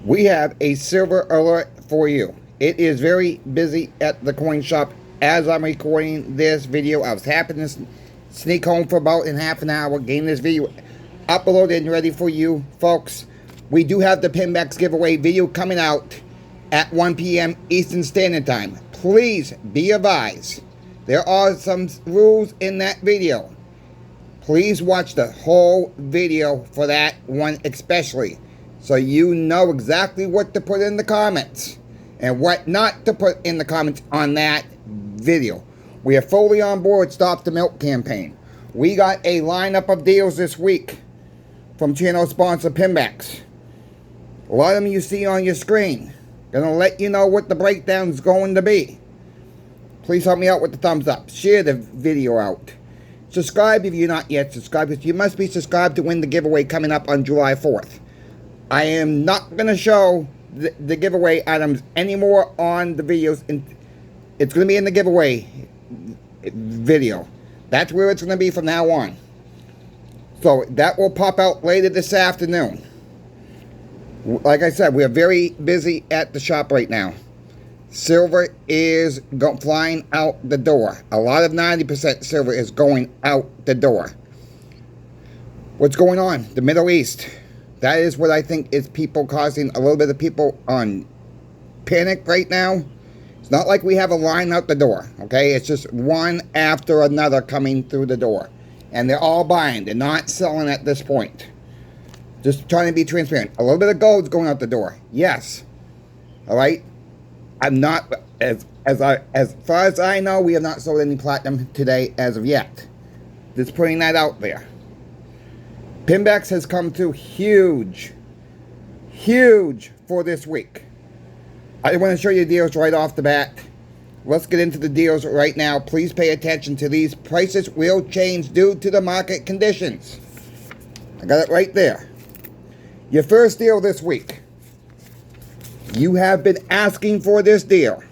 We have a silver alert for you. It is very busy at the coin shop as I'm recording this video. I was happening to sneak home for about half an hour, getting this video uploaded and ready for you folks. We do have the Pinbacks giveaway video coming out at 1 p.m. Eastern Standard Time. Please be advised, there are some rules in that video. Please watch the whole video for that one especially, so you know exactly what to put in the comments and what not to put in the comments on that video. We are fully on board Stop the Milk campaign. We got a lineup of deals this week from channel sponsor Pinbacks. A lot of them you see on your screen. Gonna let you know what the breakdown is going to be. Please help me out with the thumbs up. Share the video out. Subscribe if you're not yet subscribed. You must be subscribed to win the giveaway coming up on July 4th. I am not going to show the giveaway items anymore on the videos. It's going to be in the giveaway video. That's where it's going to be from now on. So that will pop out later this afternoon. Like I said, we are very busy at the shop right now. Silver is flying out the door. A lot of 90% silver is going out the door. What's going on? The Middle East. That is what I think is people causing a little bit of people on panic right now. It's not like we have a line out the door, okay? It's just one after another coming through the door. And they're all buying. They're not selling at this point. Just trying to be transparent. A little bit of gold's going out the door. Yes. All right? I'm not, as far as I know, we have not sold any platinum today as of yet. Just putting that out there. Pinbacks has come through huge for this week. I want to show you deals right off the bat. Let's get into the deals right now. Please pay attention to these. Prices will change due to the market conditions. I got it right there. Your first deal this week. You have been asking for this deal.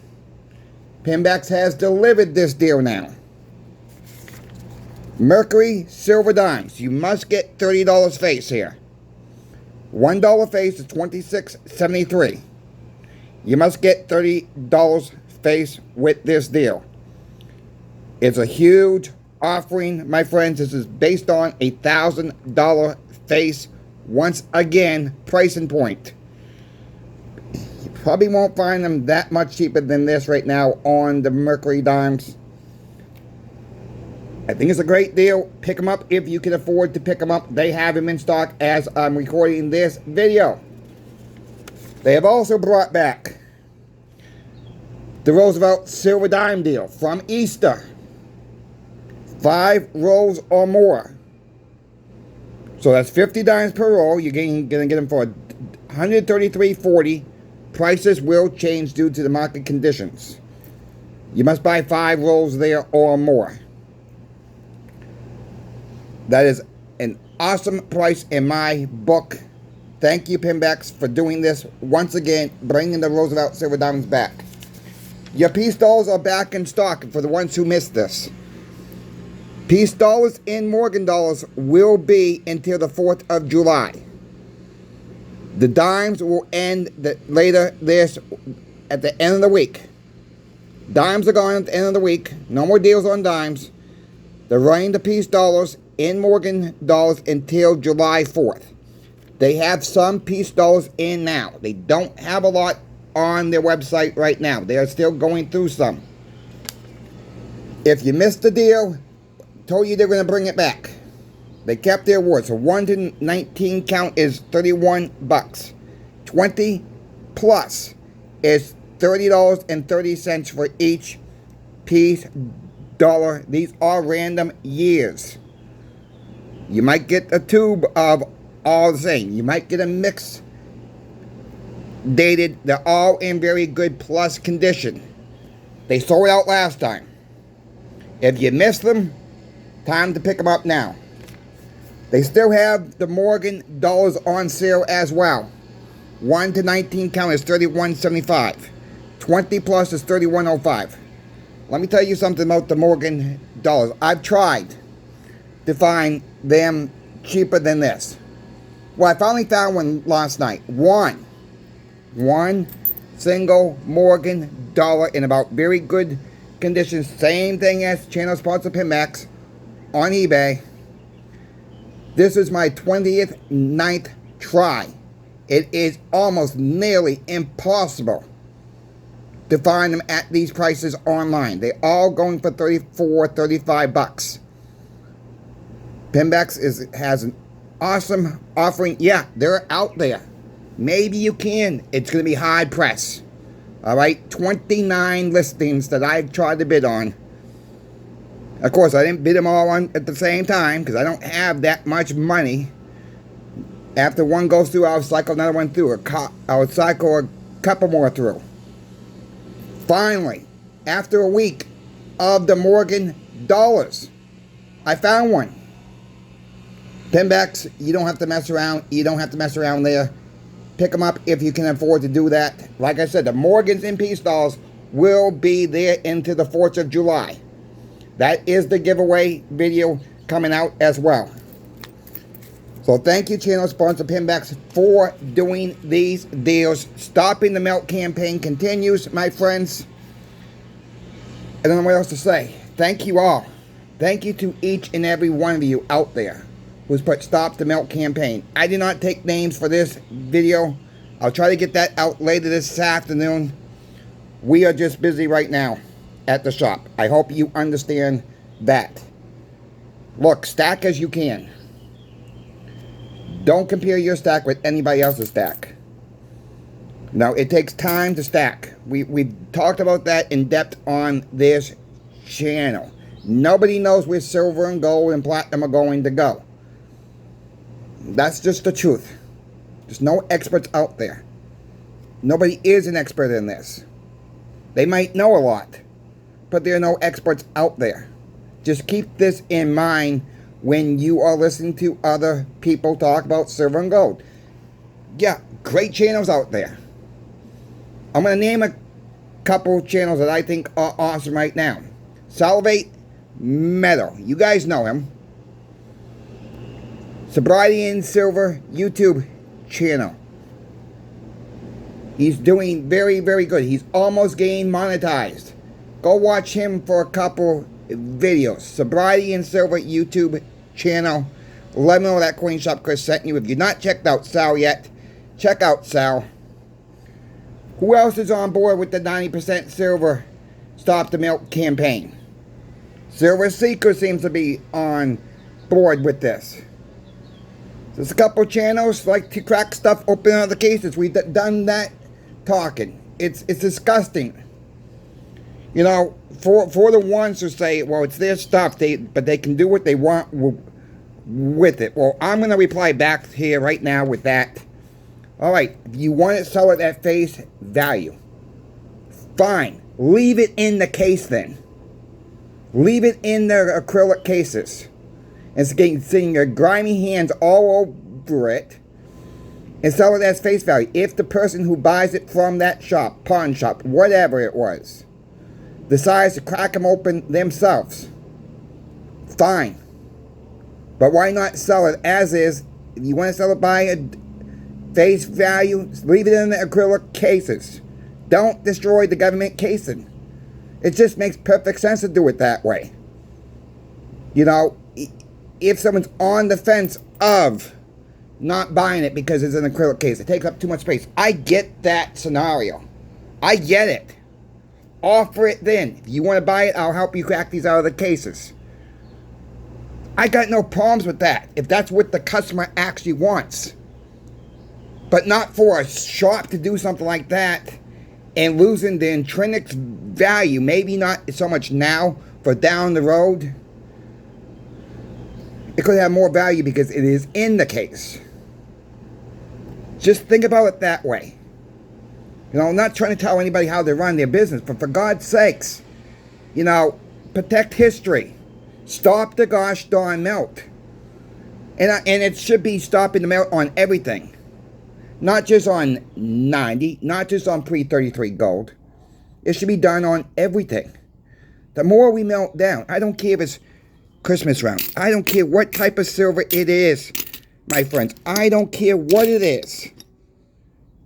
Pinbacks has delivered this deal now. Mercury Silver Dimes. You must get $30 face here. $1 face is $26.73. You must get $30 face with this deal. It's a huge offering, my friends. This is based on a $1,000 face. Once again, pricing point. Probably won't find them that much cheaper than this right now on the Mercury Dimes. I think it's a great deal. Pick them up if you can afford to pick them up. They have them in stock as I'm recording this video. They have also brought back the Roosevelt Silver Dime deal from Easter. 5 rolls or more. So that's 50 dimes per roll. You're going to get them for $133.40. Prices will change due to the market conditions. You must buy 5 rolls there or more. That is an awesome price in my book. Thank you, Pinbacks, for doing this. Once again, bringing the Roosevelt Silver Diamonds back. Your Peace Dollars are back in stock for the ones who missed this. Peace Dollars and Morgan Dollars will be until the 4th of July. The dimes will end later this at the end of the week. Dimes are gone at the end of the week. No more deals on dimes. They're running the Peace Dollars in Morgan Dollars until July 4th. They have some Peace Dollars in now. They don't have a lot on their website right now. They are still going through some. If you missed the deal, told you they're going to bring it back. They kept their word. So 1 to 19 count is $31. 20 plus is $30.30 for each Peace Dollar. These are random years. You might get a tube of all the same. You might get a mix dated. They're all in very good plus condition. They sold out last time. If you missed them, time to pick them up now. They still have the Morgan Dollars on sale as well. 1 to 19 count is $31.75. 20 plus is $31.05. Let me tell you something about the Morgan Dollars. I've tried to find them cheaper than this. Well, I finally found one last night. One One single Morgan dollar in about very good condition. Same thing as channel sponsor Pinbacks on eBay. This is my 29th try. It is almost nearly impossible to find them at these prices online. They're all going for 34, 35 bucks. Pinbacks has an awesome offering. Yeah, they're out there. Maybe you can. It's going to be hard press. All right, 29 listings that I've tried to bid on. Of course, I didn't bid them all on at the same time because I don't have that much money. After one goes through, I'll cycle another one through. I'll cycle a couple more through. Finally, after a week of the Morgan dollars, I found one. Pinbacks, you don't have to mess around. You don't have to mess around there. Pick them up if you can afford to do that. Like I said, the Morgans in Peace dolls will be there into the 4th of July. That is the giveaway video coming out as well. So thank you, channel sponsor Pinbacks, for doing these deals. Stopping the Melt campaign continues, my friends. I don't know what else to say. Thank you all. Thank you to each and every one of you out there who's put Stop the Melt campaign. I did not take names for this video. I'll try to get that out later this afternoon. We are just busy right now at the shop. I hope you understand that. Look, stack as you can. Don't compare your stack with anybody else's stack. Now, it takes time to stack. We've talked about that in depth on this channel. Nobody knows where silver and gold and platinum are going to go. That's just the truth. There's no experts out there. Nobody is an expert in this. They might know a lot, but there are no experts out there. Just keep this in mind when you are listening to other people talk about silver and gold. Yeah, great channels out there. I'm going to name a couple channels that I think are awesome right now. Salivate Metal. You guys know him. Sobriety and Silver YouTube channel. He's doing very, very good. He's almost getting monetized. Go watch him for a couple videos. Sobriety and Silver YouTube channel. Let me know that Coin Shop Chris sent you. If you've not checked out Sal yet, check out Sal. Who else is on board with the 90% Silver Stop the Melt campaign? Silver Seeker seems to be on board with this. There's a couple channels like to crack stuff open out of the cases. We've done that talking. It's disgusting. You know, for the ones who say, well, it's their stuff, but they can do what they want with it. Well, I'm going to reply back here right now with that. All right, if you want to sell it at face value, fine. Leave it in the case then. Leave it in the acrylic cases. Instead of seeing your grimy hands all over it, and sell it as face value. If the person who buys it from that shop, pawn shop, whatever it was, decides to crack them open themselves, fine. But why not sell it as is? If you want to sell it by a face value, leave it in the acrylic cases. Don't destroy the government casing. It just makes perfect sense to do it that way. You know, if someone's on the fence of not buying it because it's an acrylic case, it takes up too much space. I get that scenario. I get it. Offer it then. If you want to buy it, I'll help you crack these out of the cases. I got no problems with that, if that's what the customer actually wants. But not for a shop to do something like that and losing the intrinsic value. Maybe not so much now, for down the road. It could have more value because it is in the case. Just think about it that way. You know, I'm not trying to tell anybody how they run their business, but for God's sakes, you know, protect history. Stop the gosh darn melt. And it should be stopping the melt on everything. Not just on 90, not just on pre-33 gold. It should be done on everything. The more we melt down, I don't care if it's Christmas round. I don't care what type of silver it is, my friends. I don't care what it is.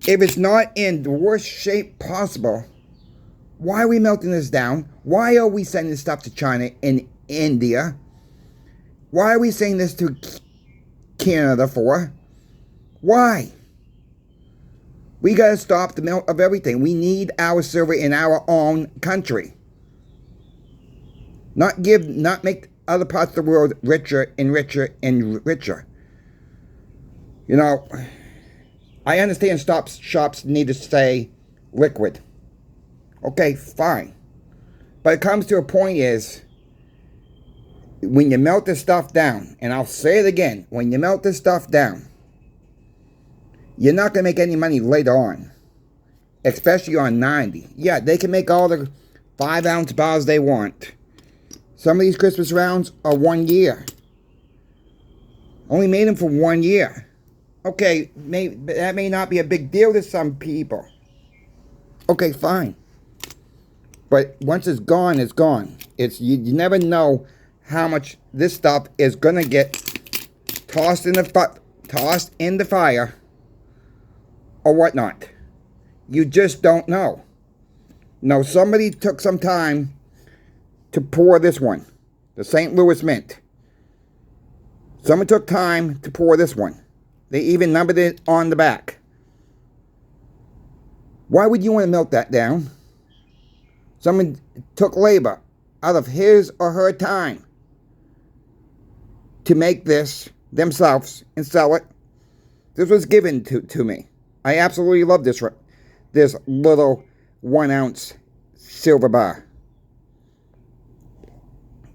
If it's not in the worst shape possible, why are we melting this down? Why are we sending stuff to China and India? Why are we saying this to Canada for? Why? We got to stop the melt of everything. We need our silver in our own country. Not make other parts of the world richer and richer and richer. You know, I understand shops need to stay liquid. Okay, fine. But it comes to a point is, when you melt this stuff down, and I'll say it again, when you melt this stuff down, you're not going to make any money later on. Especially on 90. Yeah, they can make all the 5-ounce bars they want. Some of these Christmas rounds are 1 year. Only made them for 1 year. Okay, that may not be a big deal to some people. Okay, fine. But once it's gone, it's gone. You never know how much this stuff is going to get tossed in the fire or whatnot. You just don't know. Now, somebody took some time to pour this one, the St. Louis Mint. Someone took time to pour this one. They even numbered it on the back. Why would you want to melt that down? Someone took labor out of his or her time to make this themselves and sell it. This was given to me. I absolutely love this little 1-ounce silver bar.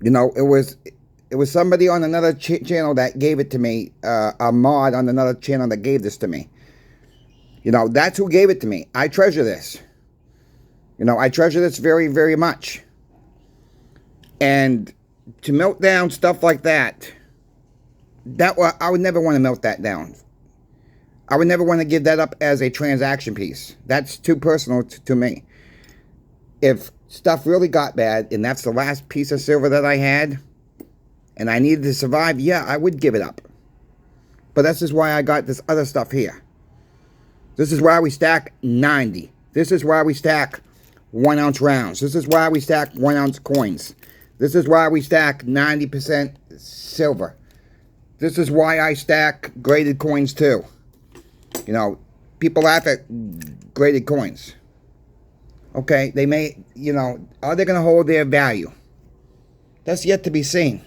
You know, it was somebody on another channel that gave it to me, a mod on another channel that gave this to me. You know, that's who gave it to me. I treasure this. You know, I treasure this very, very much. And to melt down stuff like that, I would never want to melt that down. I would never want to give that up as a transaction piece. That's too personal to me. If stuff really got bad, and that's the last piece of silver that I had, and I needed to survive, yeah, I would give it up. But this is why I got this other stuff here. This is why we stack 90. This is why we stack 1-ounce rounds. This is why we stack 1-ounce coins. This is why we stack 90% silver. This is why I stack graded coins too. You know, people laugh at graded coins. Okay, they may, you know, are they going to hold their value? That's yet to be seen.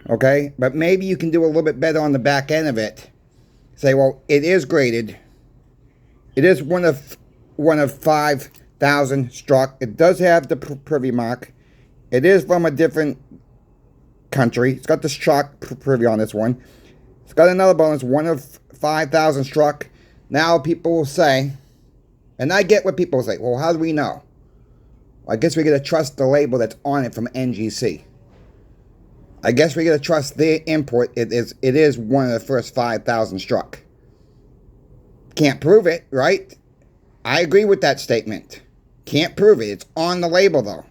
Okay, but maybe you can do a little bit better on the back end of it. Say, well, it is graded. It is one of 5,000 struck. It does have the privy mark. It is from a different country. It's got the struck privy on this one. It's got another bonus, 1 of 5,000 struck. Now people will say, and I get what people say, well, how do we know? Well, I guess we got to trust the label that's on it from NGC. I guess we got to trust their import. It is one of the first 5,000 struck. Can't prove it, right? I agree with that statement. Can't prove it. It's on the label, though.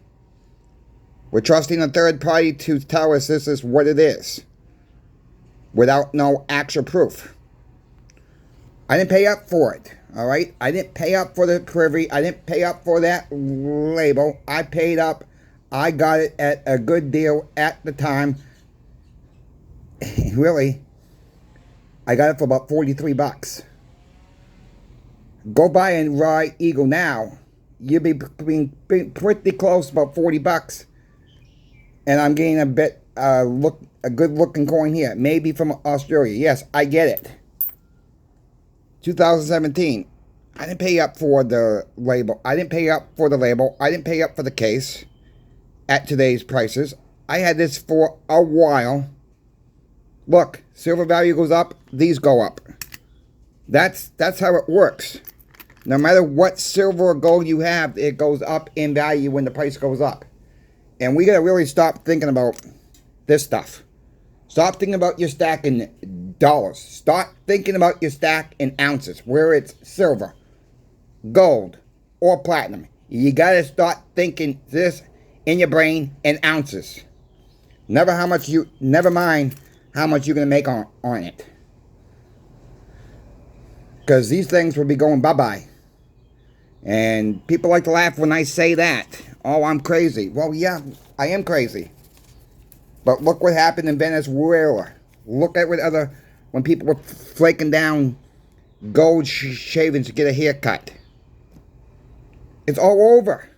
We're trusting a third party to tell us this is what it is, without no actual proof. I didn't pay up for it, all right? I didn't pay up for the privy. I didn't pay up for that label. I paid up. I got it at a good deal at the time. Really, I got it for about 43 bucks. Go buy a raw eagle now. You'll be pretty close, about 40 bucks. And I'm getting a good looking coin here. Maybe from Australia. Yes, I get it. 2017. I didn't pay up for the label. I didn't pay up for the label. I didn't pay up for the case at today's prices. I had this for a while. Look, silver value goes up, these go up. That's how it works. No matter what silver or gold you have, it goes up in value when the price goes up. And we got to really stop thinking about this stuff. Stop thinking about your stack in dollars. Start thinking about your stack in ounces, where it's silver, gold, or platinum. You got to start thinking this in your brain in ounces. Never mind how much you're going to make on it. Because these things will be going bye-bye. And people like to laugh when I say that. Oh, I'm crazy. Well, yeah, I am crazy. But look what happened in Venezuela. Look at when people were flaking down gold shavings to get a haircut. It's all over.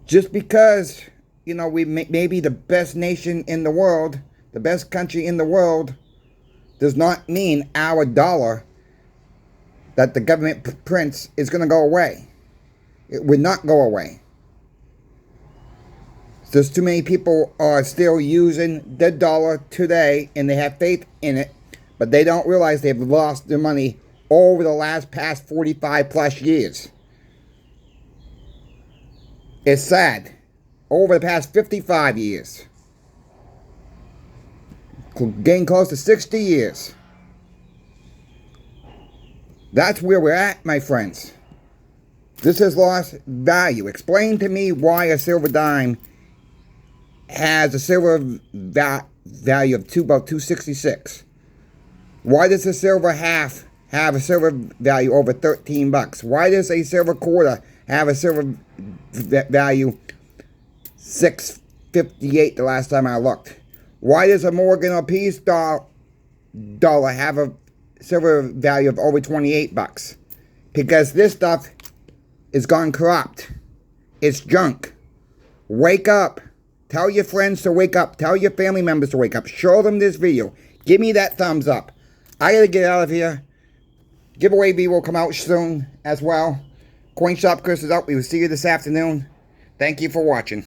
Just because, you know, we may be the best nation in the world, the best country in the world, does not mean our dollar that the government prints is going to go away. It would not go away. There's too many people are still using the dollar today, and they have faith in it, but they don't realize they've lost their money over the past 45 plus years. It's sad. Over the past 55 years. Getting close to 60 years. That's where we're at, my friends. This has lost value. Explain to me why a silver dime has a silver value of about 266. Why does a silver half have a silver value over 13 bucks? Why does a silver quarter have a silver value 6.58 the last time I looked? Why does a Morgan or Peace dollar have a silver value of over 28 bucks? Because this stuff is gone corrupt. It's junk. Wake up. Tell your friends to wake up. Tell your family members to wake up. Show them this video. Give me that thumbs up. I gotta get out of here. Giveaway video will come out soon as well. Coin Shop Chris is out. We will see you this afternoon. Thank you for watching.